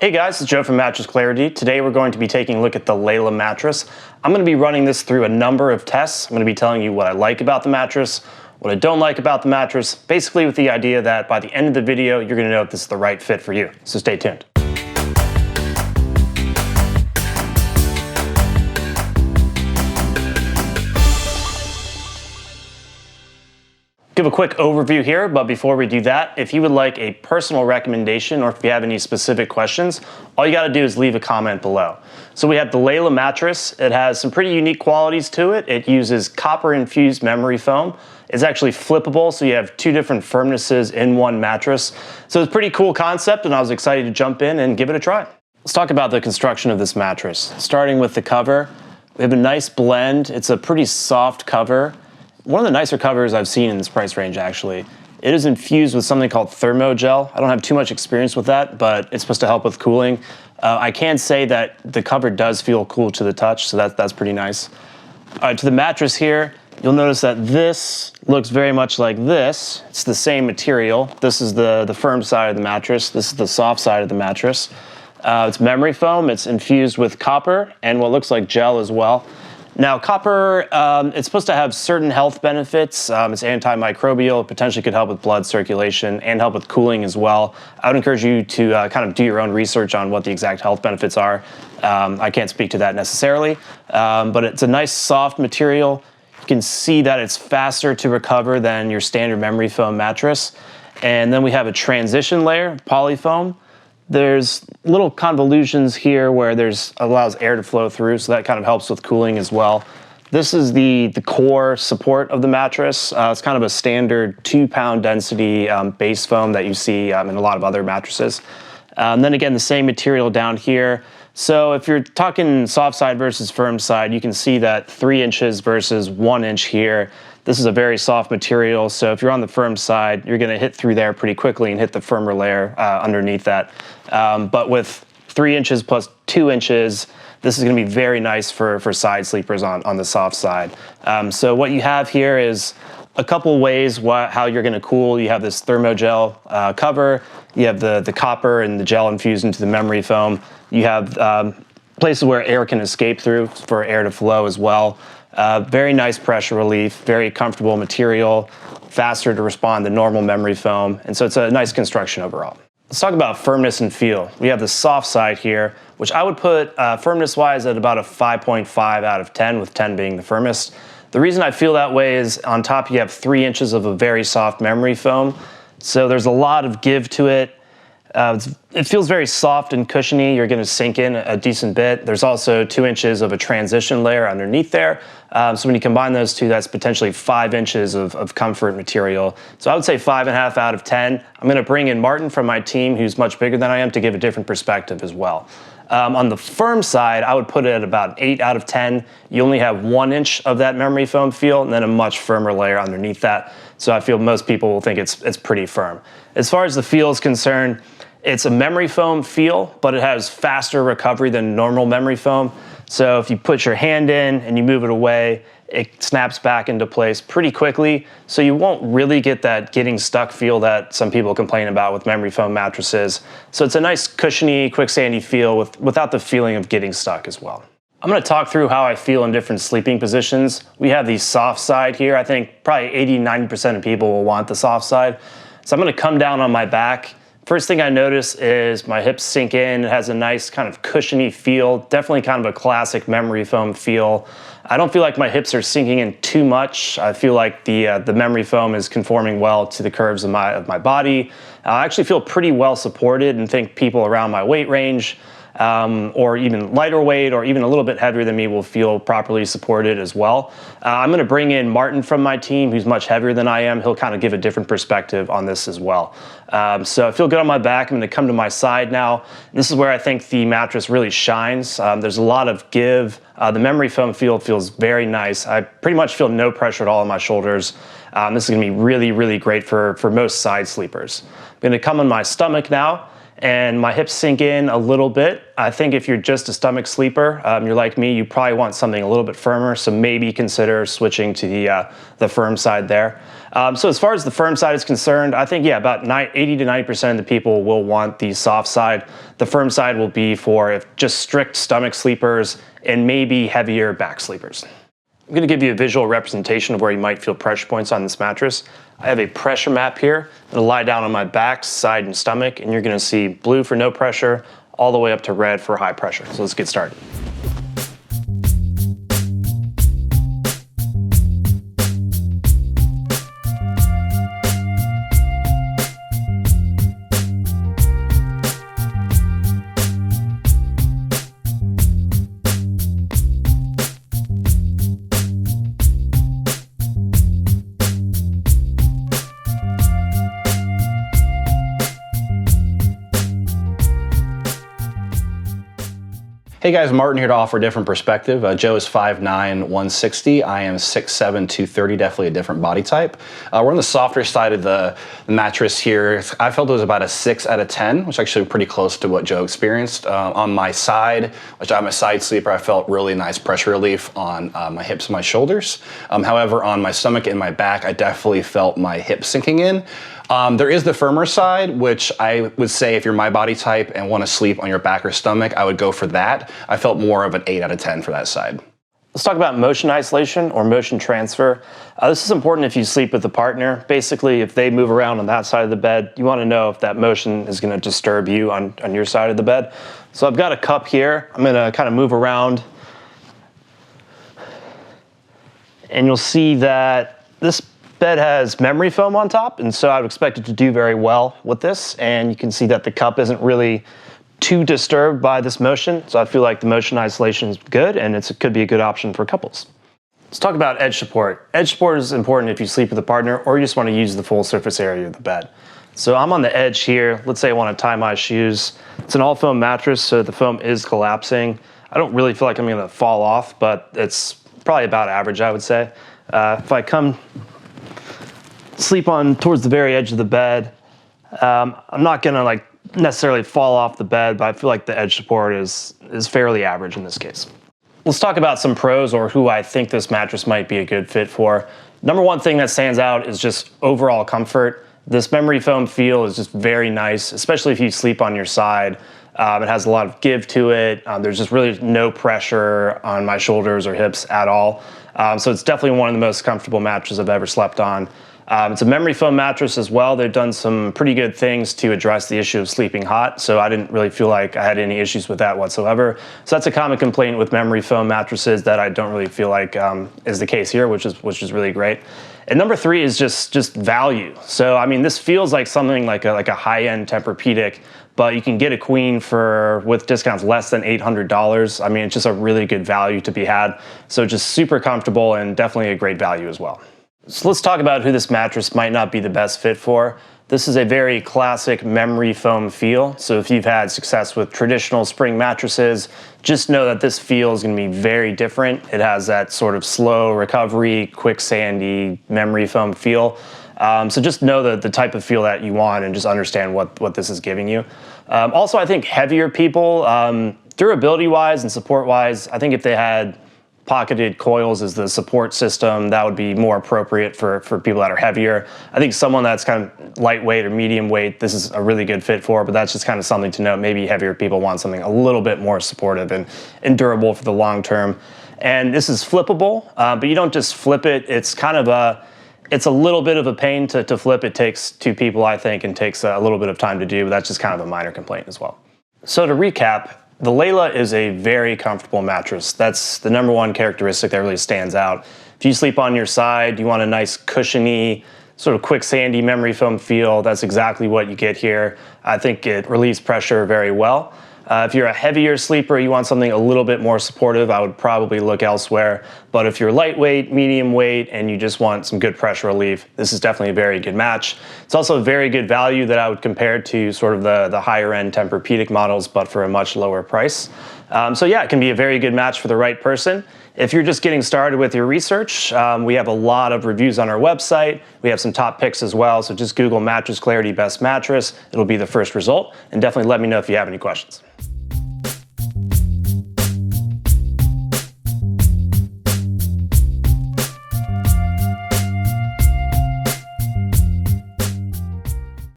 Hey guys, it's Joe from Mattress Clarity. Today we're going to be taking a look at the Layla mattress. I'm going to be running this through a number of tests. I'm going to be telling you what I like about the mattress, what I don't like about the mattress, basically with the idea that by the end of the video, you're going to know if this is the right fit for you. So stay tuned. Give a quick overview here, but before we do that, if you would like a personal recommendation or if you have any specific questions, all you gotta do is leave a comment below. So we have the Layla mattress. It has some pretty unique qualities to it. It uses copper-infused memory foam. It's actually flippable, so you have two different firmnesses in one mattress. So it's a pretty cool concept, and I was excited to jump in and give it a try. Let's talk about the construction of this mattress. Starting with the cover, we have a nice blend. It's a pretty soft cover. One of the nicer covers I've seen in this price range, actually. It is infused with something called thermogel. I don't have too much experience with that, but it's supposed to help with cooling. I can say that the cover does feel cool to the touch, so that's pretty nice. To the mattress here, you'll notice that this looks very much like this. It's the same material. This is the firm side of the mattress. This is the soft side of the mattress. It's memory foam. It's infused with copper and what looks like gel as well. Now, copper, it's supposed to have certain health benefits. It's antimicrobial, potentially could help with blood circulation and help with cooling as well. I would encourage you to kind of do your own research on what the exact health benefits are. I can't speak to that necessarily, but it's a nice soft material. You can see that it's faster to recover than your standard memory foam mattress. And then we have a transition layer, polyfoam. There's little convolutions here where allows air to flow through, so that kind of helps with cooling as well. This is the core support of the mattress. It's kind of a standard 2-pound density base foam that you see in a lot of other mattresses. Then again, the same material down here. So if you're talking soft side versus firm side, you can see that 3 inches versus 1 inch here. This is a very soft material, so if you're on the firm side, you're gonna hit through there pretty quickly and hit the firmer layer underneath that. But with 3 inches plus 2 inches, this is gonna be very nice for side sleepers on the soft side. So what you have here is a couple ways how you're gonna cool. You have this thermogel cover, you have the copper and the gel infused into the memory foam. You have places where air can escape through for air to flow as well. Very nice pressure relief, very comfortable material, faster to respond than normal memory foam, and so it's a nice construction overall. Let's talk about firmness and feel. We have the soft side here, which I would put firmness-wise at about a 5.5 out of 10, with 10 being the firmest. The reason I feel that way is on top you have 3 inches of a very soft memory foam, so there's a lot of give to it. It feels very soft and cushiony. You're gonna sink in a decent bit. There's also 2 inches of a transition layer underneath there. So when you combine those two, that's potentially 5 inches of comfort material. So I would say 5.5 out of 10. I'm gonna bring in Martin from my team, who's much bigger than I am, to give a different perspective as well. On the firm side, I would put it at about 8 out of 10. You only have 1 inch of that memory foam feel and then a much firmer layer underneath that. So I feel most people will think it's pretty firm. As far as the feel is concerned, it's a memory foam feel, but it has faster recovery than normal memory foam. So if you put your hand in and you move it away, it snaps back into place pretty quickly. So you won't really get that getting stuck feel that some people complain about with memory foam mattresses. So it's a nice cushiony, quicksandy feel without the feeling of getting stuck as well. I'm gonna talk through how I feel in different sleeping positions. We have the soft side here. I think probably 80–90% of people will want the soft side. So I'm gonna come down on my back. First thing I notice is my hips sink in. It has a nice kind of cushiony feel, definitely kind of a classic memory foam feel. I don't feel like my hips are sinking in too much. I feel like the memory foam is conforming well to the curves of my body. I actually feel pretty well supported and think people around my weight range or even lighter weight or even a little bit heavier than me will feel properly supported as well. I'm gonna bring in Martin from my team, who's much heavier than I am. He'll kind of give a different perspective on this as well. So I feel good on my back. I'm gonna come to my side now. This is where I think the mattress really shines. There's a lot of give. The memory foam feel feels very nice. I pretty much feel no pressure at all on my shoulders. This is gonna be really, really great for most side sleepers. I'm gonna come on my stomach now, and my hips sink in a little bit. I think if you're just a stomach sleeper, you're like me, you probably want something a little bit firmer, so maybe consider switching to the firm side there. So as far as the firm side is concerned, I think, yeah, about 80 to 90% of the people will want the soft side. The firm side will be for just strict stomach sleepers and maybe heavier back sleepers. I'm going to give you a visual representation of where you might feel pressure points on this mattress. I have a pressure map here. I'm going to lie down on my back, side, and stomach, and you're going to see blue for no pressure, all the way up to red for high pressure. So let's get started. Hey guys, Martin here to offer a different perspective. Joe is 5'9", 160. I am 6'7", 230, definitely a different body type. We're on the softer side of the mattress here. I felt it was about a 6 out of 10, which is actually pretty close to what Joe experienced. On my side, which I'm a side sleeper, I felt really nice pressure relief on my hips and my shoulders. However, on my stomach and my back, I definitely felt my hips sinking in. There is the firmer side, which I would say if you're my body type and want to sleep on your back or stomach, I would go for that. I felt more of an 8 out of 10 for that side. Let's talk about motion isolation or motion transfer. This is important if you sleep with a partner. Basically, if they move around on that side of the bed, you want to know if that motion is going to disturb you on your side of the bed. So I've got a cup here. I'm going to kind of move around. And you'll see that this bed has memory foam on top, and so I would expect it to do very well with this. And you can see that the cup isn't really too disturbed by this motion, so I feel like the motion isolation is good, and it could be a good option for couples. Let's talk about edge support. Edge support is important if you sleep with a partner or you just want to use the full surface area of the bed. So I'm on the edge here. Let's say I want to tie my shoes. It's an all foam mattress, so the foam is collapsing. I don't really feel like I'm going to fall off, but it's probably about average, I would say. If I come sleep on towards the very edge of the bed, I'm not going to necessarily fall off the bed, but I feel like the edge support is fairly average in this case. Let's talk about some pros or who I think this mattress might be a good fit for. Number one thing that stands out is just overall comfort. This memory foam feel is just very nice, especially if you sleep on your side. It has a lot of give to it. There's just really no pressure on my shoulders or hips at all. So it's definitely one of the most comfortable mattresses I've ever slept on. It's a memory foam mattress as well. They've done some pretty good things to address the issue of sleeping hot, so I didn't really feel like I had any issues with that whatsoever. So that's a common complaint with memory foam mattresses that I don't really feel like is the case here, which is really great. And number three is just value. So I mean, this feels like something like a high-end Tempur-Pedic, but you can get a queen with discounts less than $800. I mean, it's just a really good value to be had. So just super comfortable and definitely a great value as well. So let's talk about who this mattress might not be the best fit for. This is a very classic memory foam feel. So if you've had success with traditional spring mattresses, just know that this feel is going to be very different. It has that sort of slow recovery, quicksandy memory foam feel. So just know the type of feel that you want and just understand what this is giving you. Also, I think heavier people, durability-wise and support-wise, I think if they had pocketed coils as the support system, that would be more appropriate for people that are heavier. I think someone that's kind of lightweight or medium weight, this is a really good fit for, but that's just kind of something to note. Maybe heavier people want something a little bit more supportive and durable for the long term. And this is flippable, but you don't just flip it. It's kind of it's a little bit of a pain to flip. It takes two people, I think, and takes a little bit of time to do, but that's just kind of a minor complaint as well. So to recap, the Layla is a very comfortable mattress. That's the number one characteristic that really stands out. If you sleep on your side, you want a nice cushiony, sort of quicksandy memory foam feel. That's exactly what you get here. I think it relieves pressure very well. If you're a heavier sleeper, you want something a little bit more supportive, I would probably look elsewhere. But if you're lightweight, medium weight, and you just want some good pressure relief, this is definitely a very good match. It's also a very good value that I would compare to sort of the higher end Tempur-Pedic models, but for a much lower price. So yeah, it can be a very good match for the right person. If you're just getting started with your research, we have a lot of reviews on our website. We have some top picks as well, so just Google Mattress Clarity Best Mattress. It'll be the first result, and definitely let me know if you have any questions.